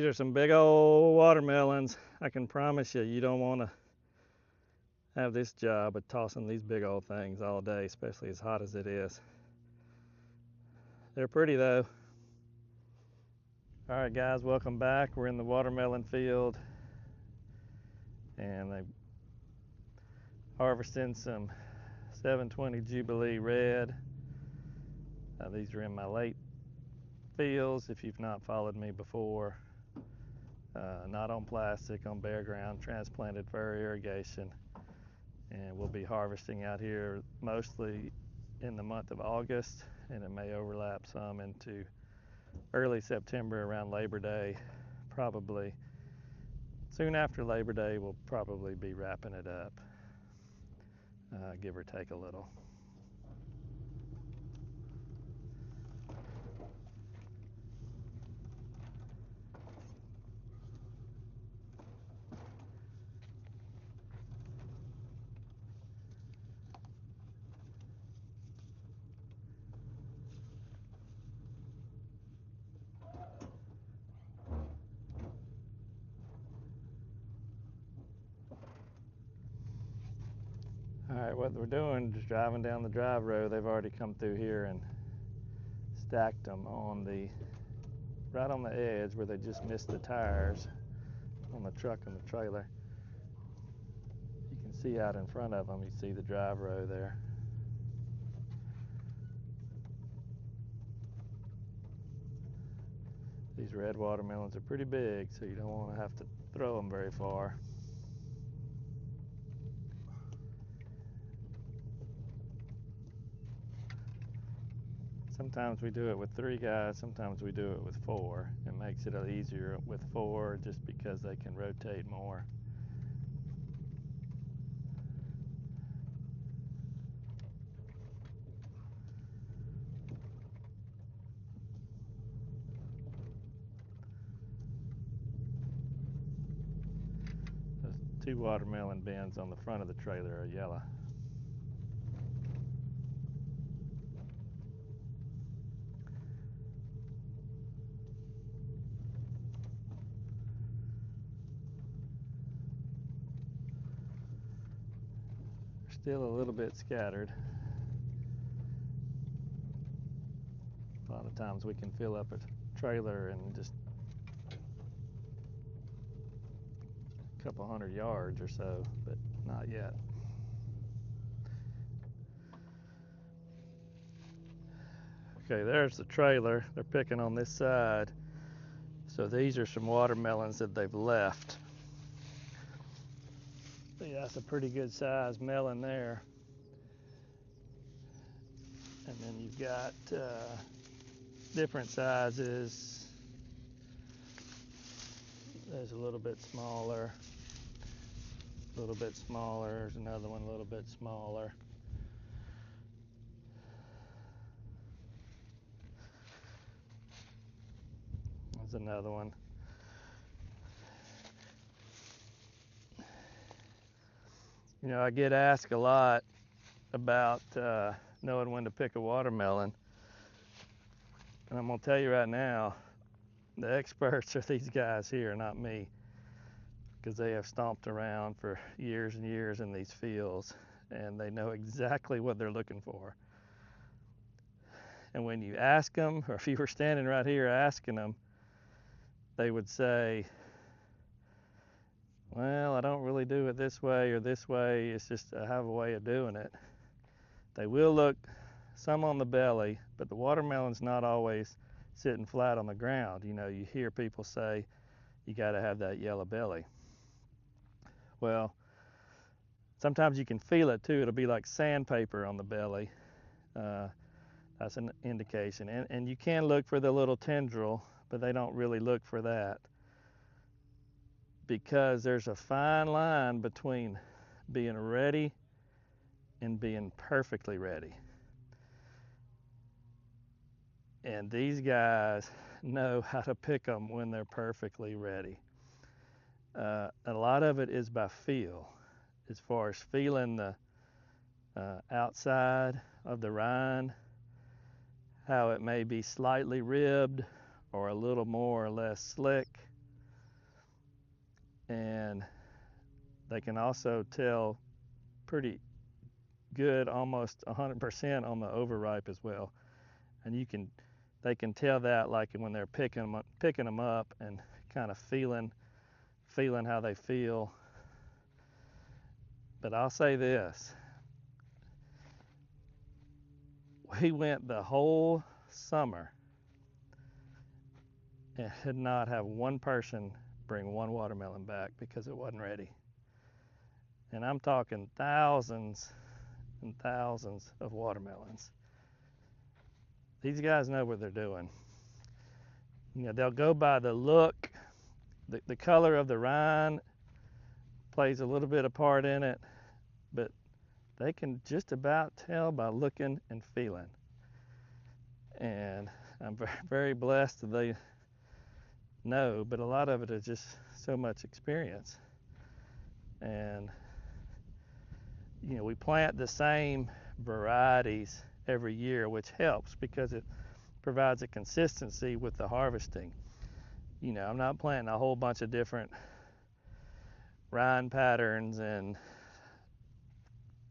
These are some big old watermelons. I can promise you, you don't want to have this job of tossing these big old things all day, especially as hot as it is. They're pretty though. All right, guys, welcome back. We're in the watermelon field, and they're harvesting some 720 Jubilee Red. These are in my late fields. If you've not followed me before, not on plastic, on bare ground, transplanted for irrigation. And we'll be harvesting out here mostly in the month of August, and it may overlap some into early September around Labor Day. Probably soon after Labor Day, we'll probably be wrapping it up, give or take a little. All right, what we're doing is driving down the drive road. They've already come through here and stacked them on right on the edge where they just missed the tires on the truck and the trailer. You can see out in front of them, you see the drive road there. These red watermelons are pretty big, so you don't want to have to throw them very far. Sometimes we do it with 3 guys, sometimes we do it with 4. It makes it easier with 4 just because they can rotate more. Those 2 watermelon bins on the front of the trailer are yellow. Still a little bit scattered. A lot of times we can fill up a trailer in just a couple 100 yards or so, but not yet. Okay, there's the trailer. They're picking on this side. So these are some watermelons that they've left. Yeah, that's a pretty good size melon there. And then you've got different sizes. There's a little bit smaller, a little bit smaller. There's another one a little bit smaller. There's another one. You know, I get asked a lot about knowing when to pick a watermelon. And I'm going to tell you right now, the experts are these guys here, not me, because they have stomped around for years and years in these fields, and they know exactly what they're looking for. And when you ask them, or if you were standing right here asking them, they would say, well, I don't really do it this way or this way. It's just I have a way of doing it. They will look some on the belly, but the watermelon's not always sitting flat on the ground. You know, you hear people say you got to have that yellow belly. Well, sometimes you can feel it too. It'll be like sandpaper on the belly. That's an indication. And you can look for the little tendril, but they don't really look for that, because there's a fine line between being ready and being perfectly ready. And these guys know how to pick them when they're perfectly ready. A lot of it is by feel, as far as feeling the outside of the rind, how it may be slightly ribbed or a little more or less slick. and they can also tell pretty good, almost 100% on the overripe as well. And they can tell that like when they're picking them up and kind of feeling how they feel. But I'll say this, we went the whole summer and did not have one person bring one watermelon back because it wasn't ready. And I'm talking thousands and thousands of watermelons. These guys know what they're doing. You know, they'll go by the look, the color of the rind plays a little bit of part in it, but they can just about tell by looking and feeling. And I'm very blessed that they know, but a lot of it is just so much experience. And you know, we plant the same varieties every year, which helps because it provides a consistency with the harvesting. You know, I'm not planting a whole bunch of different rind patterns and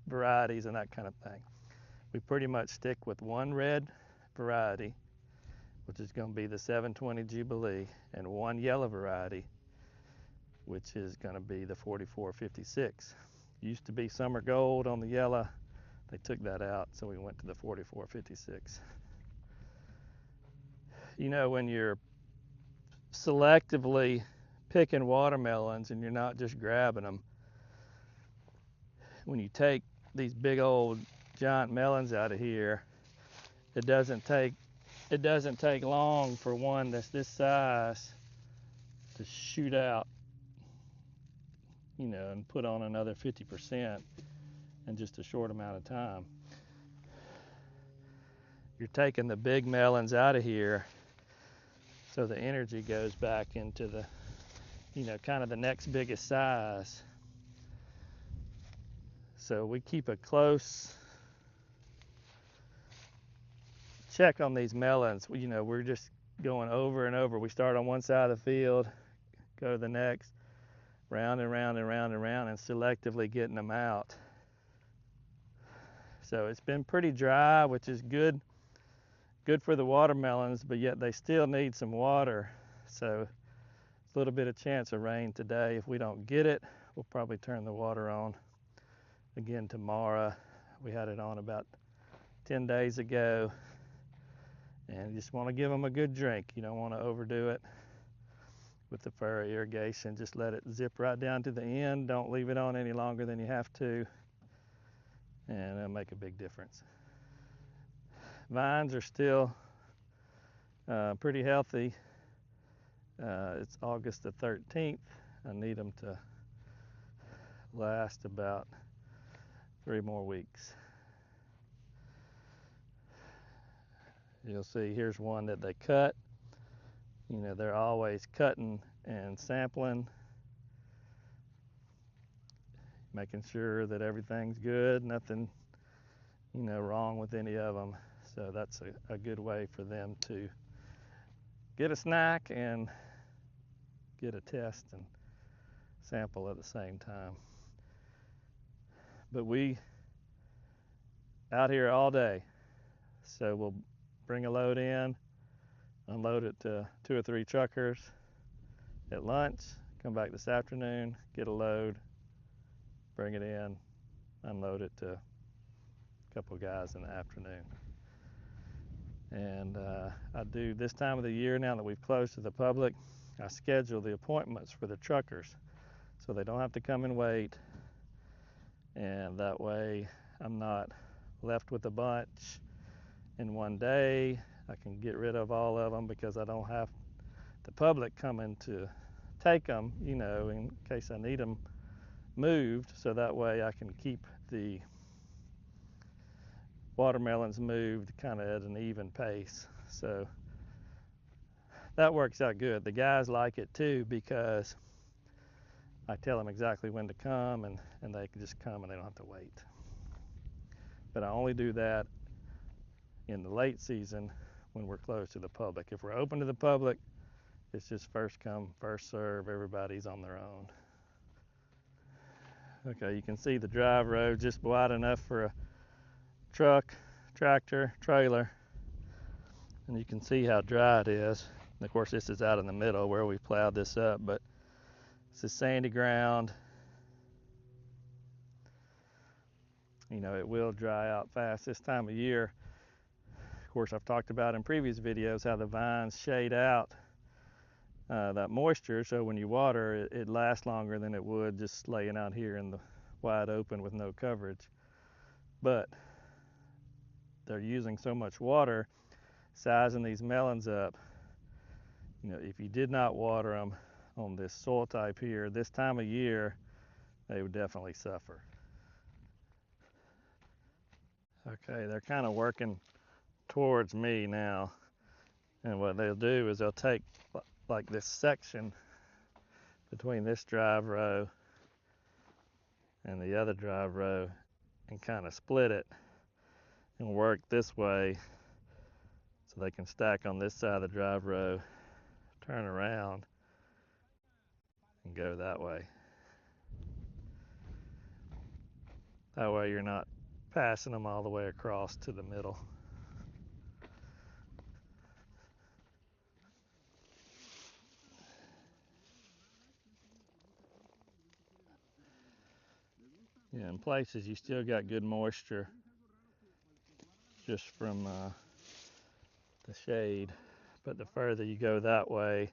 varieties and that kind of thing. We pretty much stick with one red variety, which is going to be the 720 Jubilee, and one yellow variety, which is going to be the 4456. Used to be Summer Gold on the yellow. They took that out, so we went to the 4456. You know, when you're selectively picking watermelons and you're not just grabbing them, when you take these big old giant melons out of here, it doesn't take long for one that's this size to shoot out, you know, and put on another 50% in just a short amount of time. You're taking the big melons out of here, so the energy goes back into the, you know, kind of the next biggest size. So we keep a close check on these melons. You know, we're just going over and over. We start on one side of the field, go to the next, round and round and round and round, and selectively getting them out. So it's been pretty dry, which is good for the watermelons, but yet they still need some water. So a little bit of chance of rain today. If we don't get it, we'll probably turn the water on again tomorrow. We had it on about 10 days ago, and you just want to give them a good drink. You don't want to overdo it with the furrow irrigation. Just let it zip right down to the end. Don't leave it on any longer than you have to, and it'll make a big difference. Vines are still pretty healthy. It's August the 13th. I need them to last about 3 more weeks. You'll see here's one that they cut. You know, they're always cutting and sampling, making sure that everything's good, nothing, you know, wrong with any of them. So that's a good way for them to get a snack and get a test and sample at the same time. But we out here all day, so we'll bring a load in, unload it to 2 or 3 truckers at lunch, come back this afternoon, get a load, bring it in, unload it to a couple of guys in the afternoon. And I do this time of the year, now that we've closed to the public, I schedule the appointments for the truckers so they don't have to come and wait, and that way I'm not left with a bunch in one day. I can get rid of all of them because I don't have the public coming to take them, you know, in case I need them moved, so that way I can keep the watermelons moved kind of at an even pace. So that works out good. The guys like it too because I tell them exactly when to come, and they can just come and they don't have to wait. But I only do that in the late season when we're closed to the public. If we're open to the public, it's just first come, first serve. Everybody's on their own. Okay, you can see the drive road just wide enough for a truck, tractor, trailer, and you can see how dry it is. And of course, this is out in the middle where we plowed this up, but this is sandy ground. You know, it will dry out fast this time of year. Of course, I've talked about in previous videos how the vines shade out that moisture, so when you water it lasts longer than it would just laying out here in the wide open with no coverage. But they're using so much water sizing these melons up. You know, if you did not water them on this soil type here this time of year, they would definitely suffer. Okay, they're kind of working towards me now, and what they'll do is they'll take like this section between this drive row and the other drive row and kind of split it and work this way so they can stack on this side of the drive row, turn around, and go that way. That way you're not passing them all the way across to the middle. Yeah, in places you still got good moisture just from the shade, but the further you go that way,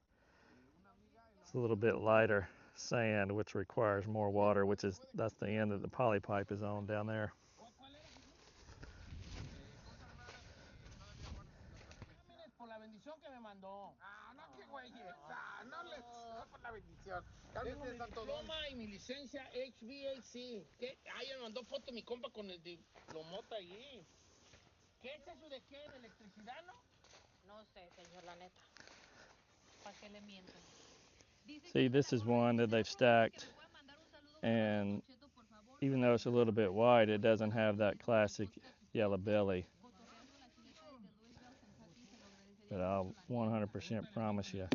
it's a little bit lighter sand, which requires more water, that's the end that the poly pipe is on down there. Tengo mi diploma y mi licencia HVAC. Ahí me mandó foto mi compa con el diplomota allí. ¿Qué es eso de qué? ¿De electricidad, no? No sé, señor, la neta. ¿Para qué le miento? See, this is one that they've stacked, and even though it's a little bit white, it doesn't have that classic yellow belly. But I'll 100% promise you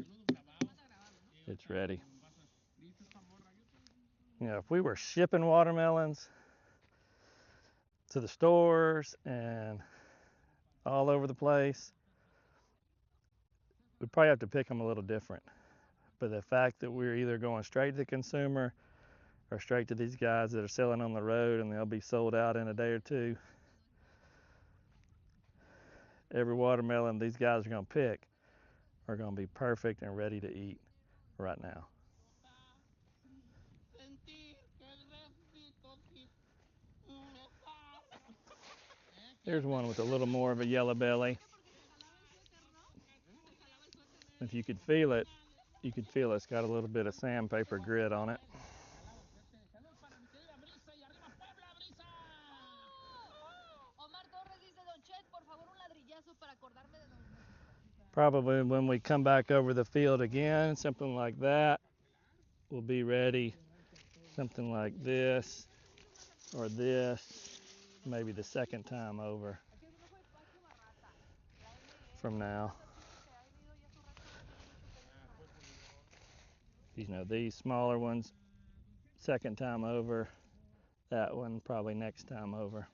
it's ready. You know, if we were shipping watermelons to the stores and all over the place, we'd probably have to pick them a little different. But the fact that we're either going straight to the consumer or straight to these guys that are selling on the road and they'll be sold out in a day or two, every watermelon these guys are going to pick are going to be perfect and ready to eat right now. Here's one with a little more of a yellow belly. If you could feel it, you could feel it's got a little bit of sandpaper grit on it. Probably when we come back over the field again, something like that will be ready. Something like this or this, maybe the second time over from now. You know, these smaller ones, second time over. That one probably next time over.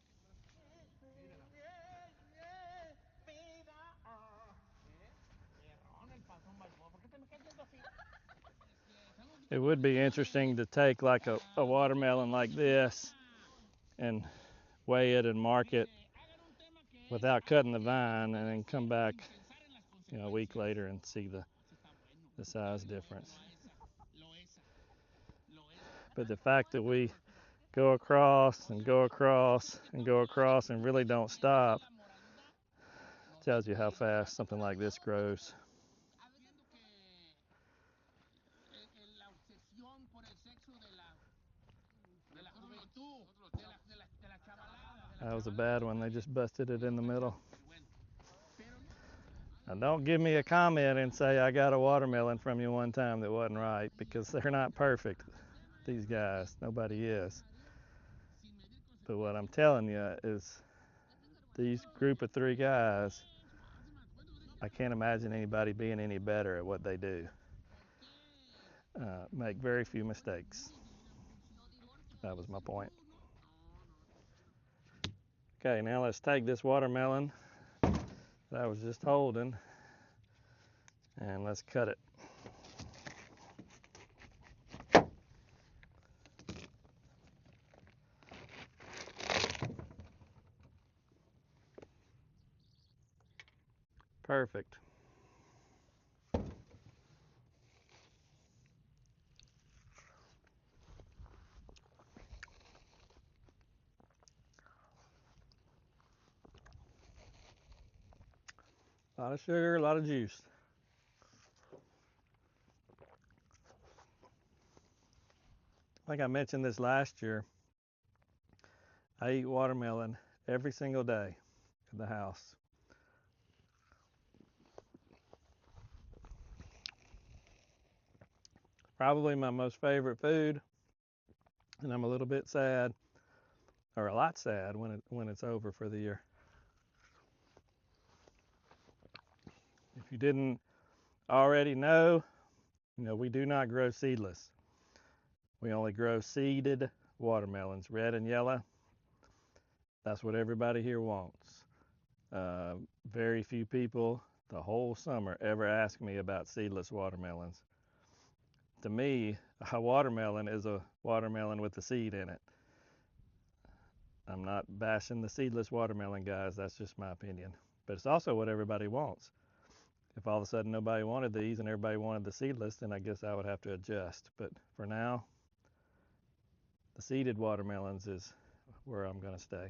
It would be interesting to take like a watermelon like this and weigh it and mark it without cutting the vine, and then come back, you know, a week later and see the size difference. But the fact that we go across and go across and go across and really don't stop tells you how fast something like this grows. That was a bad one. They just busted it in the middle. Now don't give me a comment and say I got a watermelon from you one time that wasn't right, because they're not perfect, these guys. Nobody is. But what I'm telling you is these group of 3 guys, I can't imagine anybody being any better at what they do. Make very few mistakes. That was my point. Okay, now let's take this watermelon that I was just holding and let's cut it. Perfect. A lot of sugar, a lot of juice. I think I mentioned this last year. I eat watermelon every single day at the house. Probably my most favorite food, and I'm a little bit sad, or a lot sad when it's over for the year. If you didn't already know, we do not grow seedless. We only grow seeded watermelons, red and yellow. That's what everybody here wants. Very few people the whole summer ever ask me about seedless watermelons. To me, a watermelon is a watermelon with a seed in it. I'm not bashing the seedless watermelon guys, that's just my opinion. But it's also what everybody wants. If all of a sudden nobody wanted these and everybody wanted the seedless, then I guess I would have to adjust. But for now, the seeded watermelons is where I'm going to stay.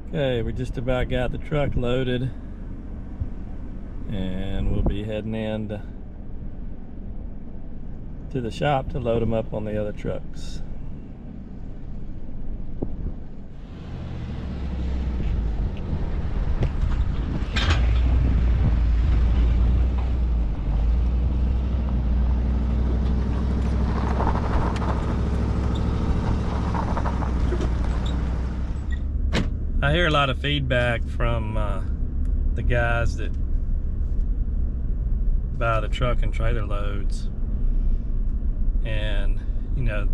Okay, we just about got the truck loaded and we'll be heading in to the shop to load them up on the other trucks. I hear a lot of feedback from the guys that buy the truck and trailer loads, and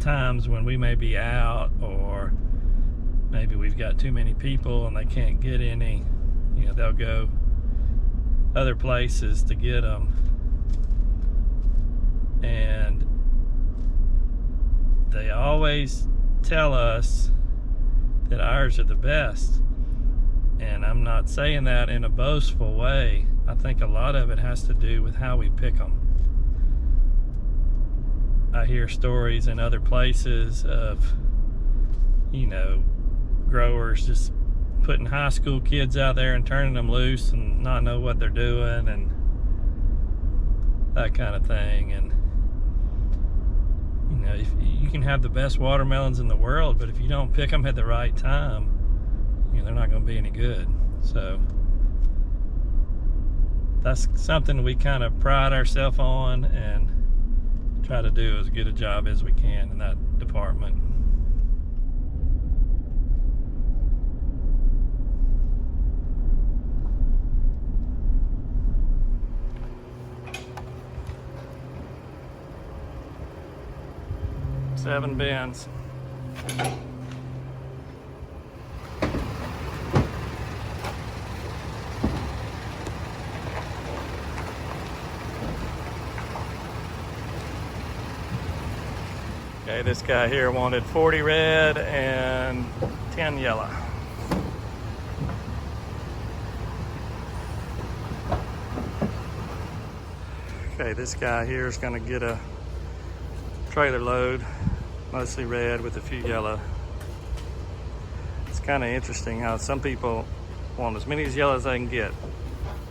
times when we may be out, or maybe we've got too many people and they can't get any, they'll go other places to get them, and they always tell us that ours are the best. And I'm not saying that in a boastful way. I think a lot of it has to do with how we pick them. I hear stories in other places of, growers just putting high school kids out there and turning them loose and not know what they're doing and that kind of thing. And if you can have the best watermelons in the world, but if you don't pick them at the right time, they're not going to be any good. So that's something we kind of pride ourselves on and try to do as good a job as we can in that department. Seven bins. Okay, this guy here wanted 40 red and 10 yellow. Okay, this guy here is going to get a trailer load, mostly red with a few yellow. It's kind of interesting how some people want as many as yellow as they can get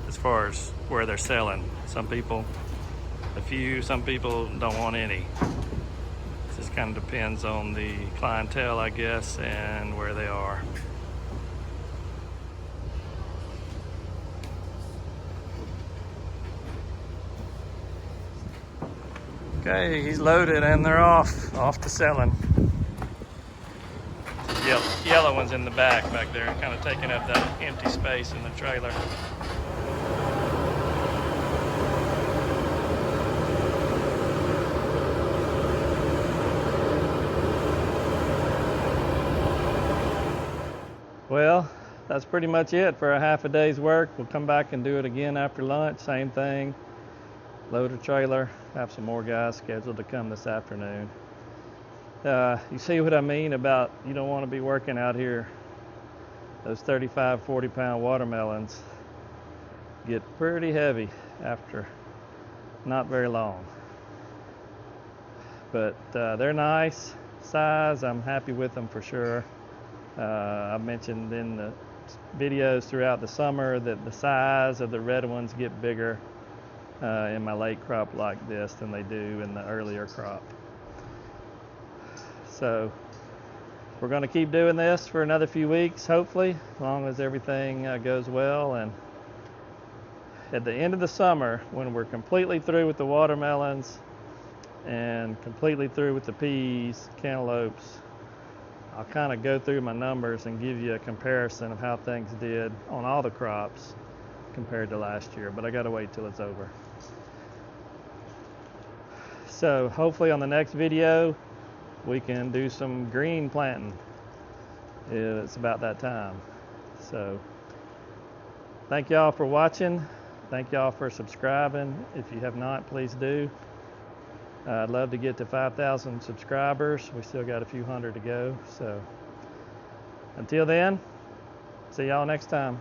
as far as where they're selling. Some people a few, some people don't want any. Just kind of depends on the clientele, I guess, and where they are. Okay, he's loaded and they're off to selling. Yellow one's in the back there, kind of taking up that empty space in the trailer. Well, that's pretty much it for a half a day's work. We'll come back and do it again after lunch. Same thing. Load a trailer. Have some more guys scheduled to come this afternoon. You see what I mean about you don't want to be working out here. Those 35, 40-pound watermelons get pretty heavy after not very long. But they're nice size. I'm happy with them for sure. I mentioned in the videos throughout the summer that the size of the red ones get bigger in my late crop like this than they do in the earlier crop. So we're going to keep doing this for another few weeks, hopefully, as long as everything goes well. And at the end of the summer, when we're completely through with the watermelons and completely through with the peas, cantaloupes, I'll kind of go through my numbers and give you a comparison of how things did on all the crops compared to last year, but I got to wait till it's over. So hopefully on the next video, we can do some green planting. It's about that time. So thank y'all for watching. Thank y'all for subscribing. If you have not, please do. I'd love to get to 5,000 subscribers. We still got a few hundred to go. So until then, see y'all next time.